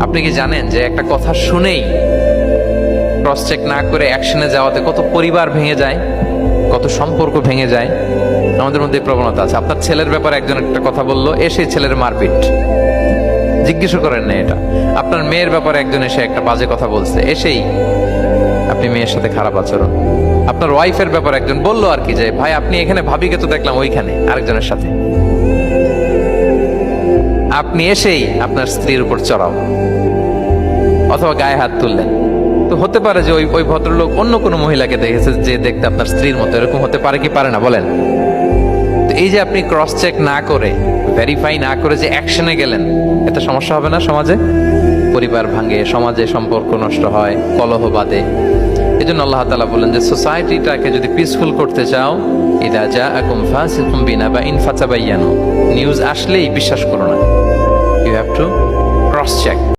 আপনি কি জানেন যে একটা কথা শুনেই ক্রস চেক না করে অ্যাকশনে যাওয়াতে কত পরিবার ভেঙে যায়, কত সম্পর্ক ভেঙে যায়? আমাদের মধ্যে এই প্রবণতা আছে। আপনার ছেলের ব্যাপারে একজন একটা কথা বললো, এসে ছেলের মারপিট, জিজ্ঞেস করেন না এটা। আপনার মেয়ের ব্যাপারে একজন এসে একটা বাজে কথা বলছে, এসেই আপনি মেয়ের সাথে খারাপ আচরণ। আপনার ওয়াইফের ব্যাপারে একজন বললো আর কি, যে ভাই আপনি এখানে, ভাবিকে তো দেখলাম ওইখানে আরেকজনের সাথে, আপনি এসেই আপনার স্ত্রীর উপর চড়াও অথবা গায়ে হাত তুললেন। তো হতে পারে যে ওই ভদ্রলোক অন্য কোনো মহিলাকে দেখেছে যে দেখতে আপনার স্ত্রীর মতো, এরকম হতে পারে কি পারে না বলেন? তো এই যে আপনি ক্রস চেক না করে, ভেরিফাই না করে যে অ্যাকশনে গেলেন, এতে সমস্যা হবে না সমাজে? পরিবার ভাঙে, সমাজে সম্পর্ক নষ্ট হয়, কলহ বাঁধে। এই জন্য আল্লাহ তাআলা বলেন যে সোসাইটিটাকে যদি পিসফুল করতে চাও, ইদা জাআকুম ফাসিকুম বিনাবাইন ফাতাবায়ানু, নিউজ আসলেই বিশ্বাস করো না, you have to cross check.